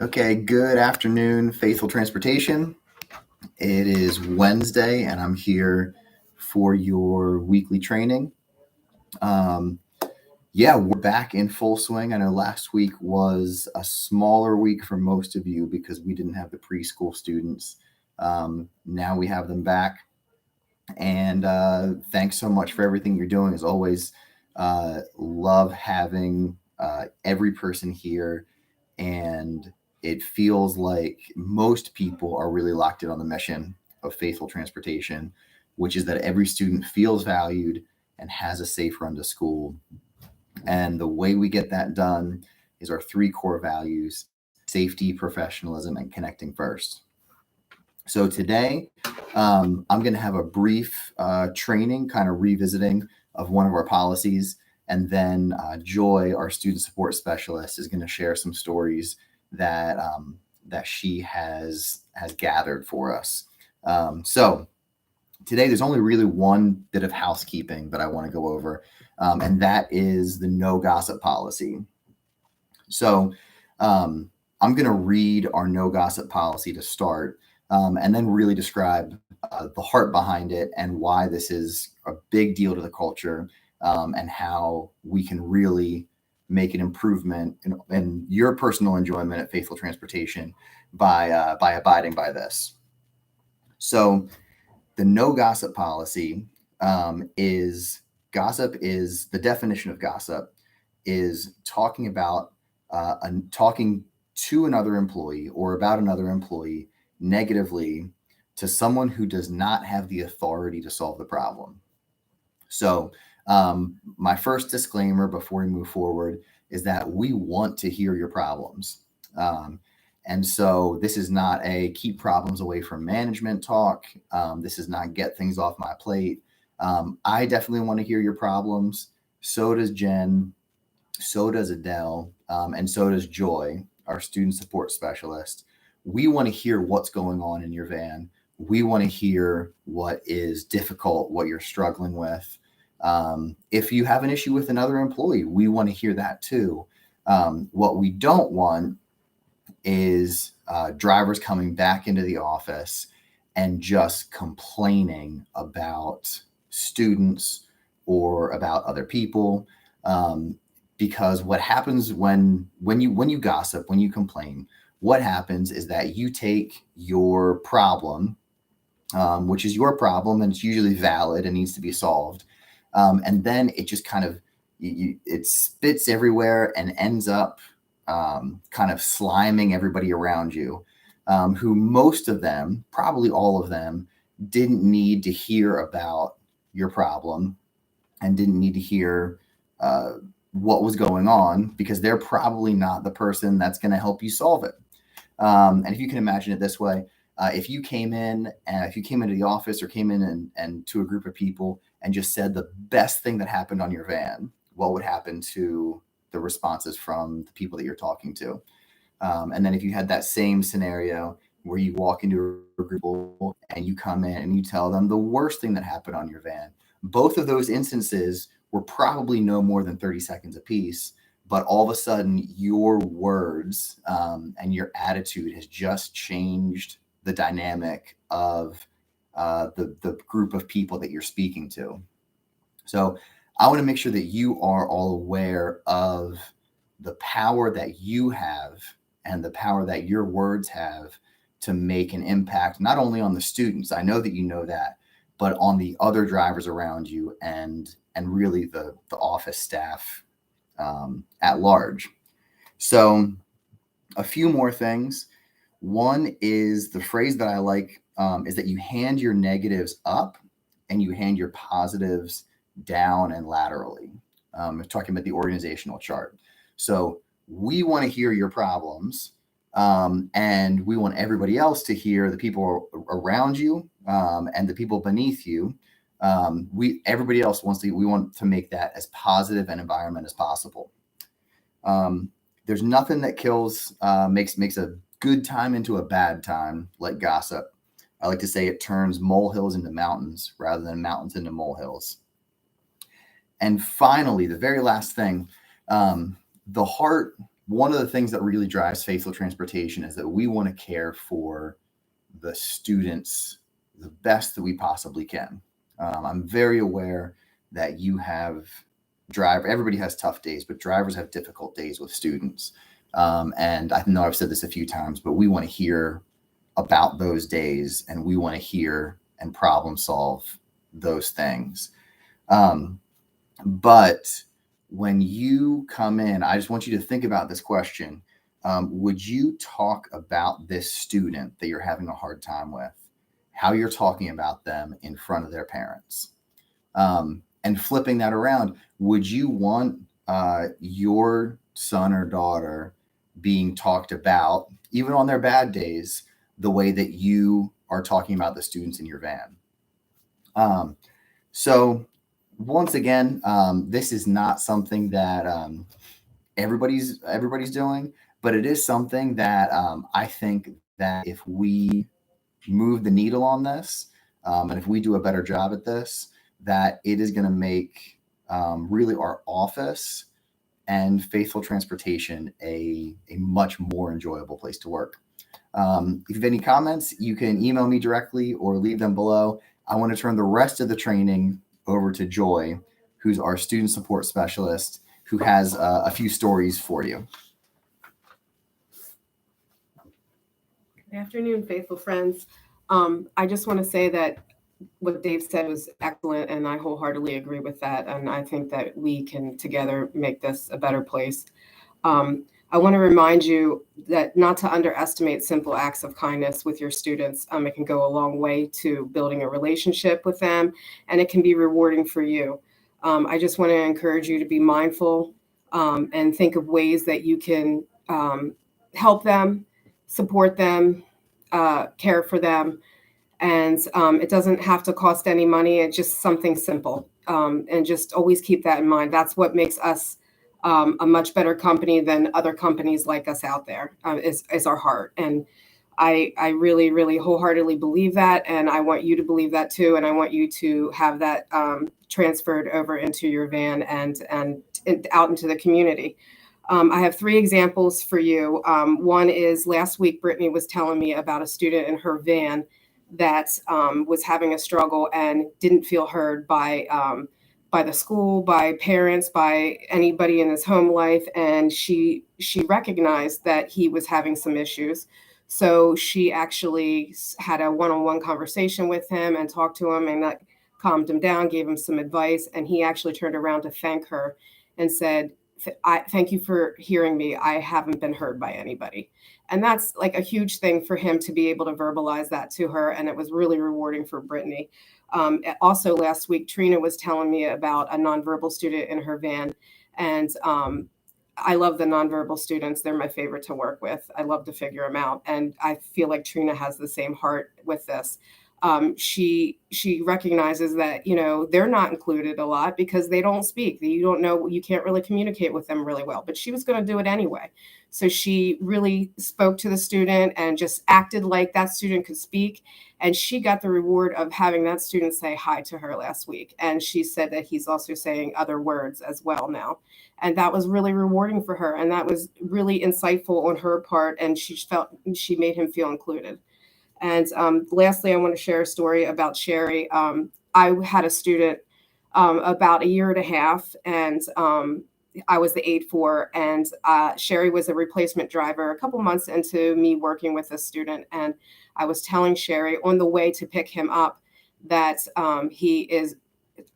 Okay, good afternoon, Faithful Transportation. It is Wednesday, and I'm here for your weekly training. Um, yeah, we're back in full swing. I know last week was a smaller week for most of you because we didn't have the preschool students. Now we have them back, and thanks so much for everything you're doing. As always, love having every person here, and it feels like most people are really locked in on the mission of Faithful Transportation, which is that every student feels valued and has a safe run to school. And the way we get that done is our three core values: safety, professionalism, and connecting first. So today, I'm going to have a brief training, kind of revisiting of one of our policies. And then Joy, our student support specialist, is going to share some stories that she has gathered for us. So today, there's only really one bit of housekeeping that I want to go over, and that is the no gossip policy. So I'm going to read our no gossip policy to start, and then really describe the heart behind it and why this is a big deal to the culture, and how we can really make an improvement in your personal enjoyment at Faithful Transportation by abiding by this. So the no gossip policy is gossip is the definition of gossip is talking about talking to another employee or about another employee negatively to someone who does not have the authority to solve the problem. So, my first disclaimer before we move forward is that we want to hear your problems. Um, and so, this is not a keep problems away from management talk. This is not get things off my plate. I definitely want to hear your problems. So does Jen. So does Adele. And so does Joy, our student support specialist. We want to hear what's going on in your van. We want to hear what is difficult, what you're struggling with. If you have an issue with another employee, we want to hear that too. What we don't want is drivers coming back into the office and just complaining about students or about other people. Because what happens when you gossip, when you complain, what happens is that you take your problem, which is your problem, and it's usually valid and needs to be solved, and then it just kind of it spits everywhere and ends up kind of sliming everybody around you, who most of them, probably all of them, didn't need to hear about your problem and didn't need to hear uh, what was going on because they're probably not the person that's going to help you solve it. And if you can imagine it this way, if you came into the office or came in and to a group of people and just said the best thing that happened on your van, what would happen to the responses from the people that you're talking to? And then if you had that same scenario where you walk into a group and you come in and you tell them the worst thing that happened on your van, both of those instances were probably no more than 30 seconds apiece. But all of a sudden, your words and your attitude has just changed the dynamic of the group of people that you're speaking to. So I want to make sure that you are all aware of the power that you have and the power that your words have to make an impact, not only on the students, I know that you know that, but on the other drivers around you and really the office staff at large. So a few more things. One is the phrase that I like is that you hand your negatives up and you hand your positives down and laterally. We're talking about the organizational chart. So we want to hear your problems, and we want everybody else to hear the people around you and the people beneath you. We everybody else wants to. We want to make that as positive an environment as possible. Um, there's nothing that makes a good time into a bad time like gossip. I like to say it turns molehills into mountains rather than mountains into molehills. And finally, the very last thing, the heart one of the things that really drives Faithful Transportation is that we want to care for the students the best that we possibly can. I'm very aware that you have everybody has tough days, but drivers have difficult days with students. And I know I've said this a few times, but we want to hear about those days, and we want to hear and problem solve those things. But when you come in, I just want you to think about this question. Would you talk about this student that you're having a hard time with, how you're talking about them in front of their parents? And flipping that around, would you want your son or daughter being talked about, even on their bad days, the way that you are talking about the students in your van? So once again, this is not something that everybody's doing, but it is something that I think that if we move the needle on this, and if we do a better job at this, that it is going to make really our office and Faithful Transportation a much more enjoyable place to work. If you have any comments, you can email me directly or leave them below. I want to turn the rest of the training over to Joy, who's our student support specialist, who has a few stories for you. Good afternoon, faithful friends. I just want to say that what Dave said was excellent, and I wholeheartedly agree with that. And I think that we can together make this a better place. I want to remind you that not to underestimate simple acts of kindness with your students. It can go a long way to building a relationship with them, and it can be rewarding for you. I just want to encourage you to be mindful and think of ways that you can help them, support them, care for them. And it doesn't have to cost any money. It's just something simple. And just always keep that in mind. That's what makes us a much better company than other companies like us out there, is our heart. And I really, really wholeheartedly believe that. And I want you to believe that too. And I want you to have that transferred over into your van and out into the community. I have 3 examples for you. One is last week, Brittany was telling me about a student in her van that was having a struggle and didn't feel heard by the school, by parents, by anybody in his home life. And she recognized that he was having some issues. So she actually had a one-on-one conversation with him and talked to him, and that calmed him down, gave him some advice. And he actually turned around to thank her and said, I thank you for hearing me. I haven't been heard by anybody. And that's like a huge thing for him to be able to verbalize that to her. And it was really rewarding for Brittany. Also last week, Trina was telling me about a nonverbal student in her van. And I love the nonverbal students. They're my favorite to work with. I love to figure them out. And I feel like Trina has the same heart with this. She recognizes that, they're not included a lot because they don't speak. You don't know, you can't really communicate with them really well, but she was going to do it anyway. So she really spoke to the student and just acted like that student could speak. And she got the reward of having that student say hi to her last week. And she said that he's also saying other words as well now. And that was really rewarding for her. And that was really insightful on her part. And she felt she made him feel included. And lastly, I want to share a story about Sherry. I had a student about a year and a half, and I was the aide for, and Sherry was a replacement driver a couple months into me working with a student. And I was telling Sherry on the way to pick him up that he is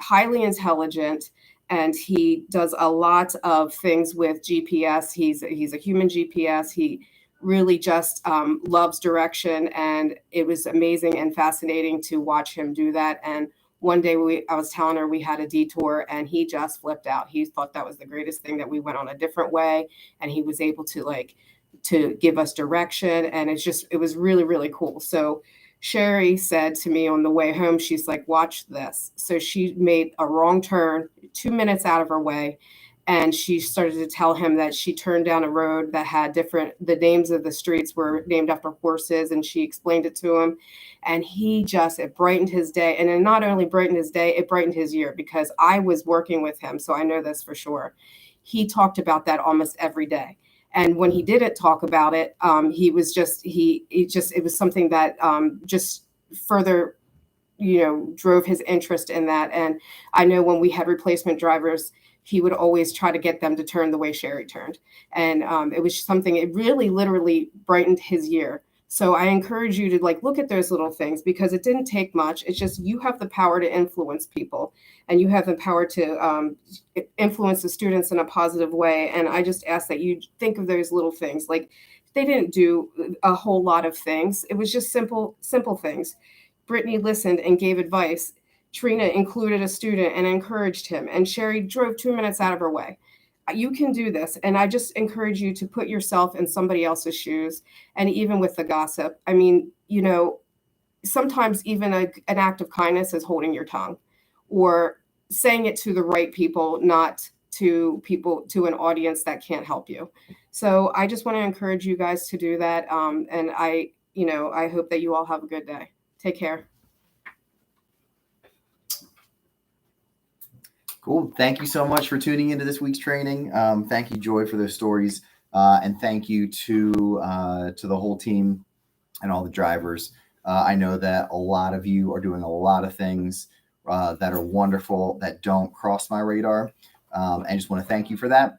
highly intelligent, and he does a lot of things with GPS. He's a human GPS. He really just loves direction, and it was amazing and fascinating to watch him do that. And one day I was telling her we had a detour, and he just flipped out. He thought that was the greatest thing, that we went on a different way, and he was able to give us direction. And it was really, really cool. So Sherry said to me on the way home, she's like, watch this. So she made a wrong turn 2 minutes out of her way. And she started to tell him that she turned down a road that had the names of the streets were named after horses. And she explained it to him. And it brightened his day. And it not only brightened his day, it brightened his year, because I was working with him. So I know this for sure. He talked about that almost every day. And when he didn't talk about it, he was just it was something that just further drove his interest in that. And I know when we had replacement drivers, he would always try to get them to turn the way Sherry turned. And it was something, it really literally brightened his year. So I encourage you to look at those little things, because it didn't take much. It's just, you have the power to influence people, and you have the power to influence the students in a positive way. And I just ask that you think of those little things. Like, they didn't do a whole lot of things. It was just simple things. Brittany listened and gave advice. Trina included a student and encouraged him. And Sherry drove 2 minutes out of her way. You can do this. And I just encourage you to put yourself in somebody else's shoes. And even with the gossip, I mean, sometimes even an act of kindness is holding your tongue, or saying it to the right people, not to an audience that can't help you. So I just want to encourage you guys to do that. And I hope that you all have a good day. Take care. Cool. Thank you so much for tuning into this week's training. Thank you, Joy, for those stories. And thank you to the whole team and all the drivers. I know that a lot of you are doing a lot of things that are wonderful, that don't cross my radar. I just want to thank you for that.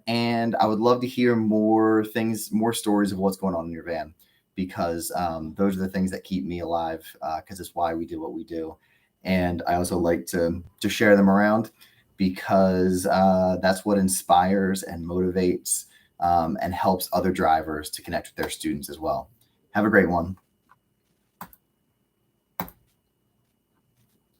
And I would love to hear more stories of what's going on in your van, because those are the things that keep me alive, because it's why we do what we do. And I also like to share them around, because that's what inspires and motivates and helps other drivers to connect with their students as well. Have a great one.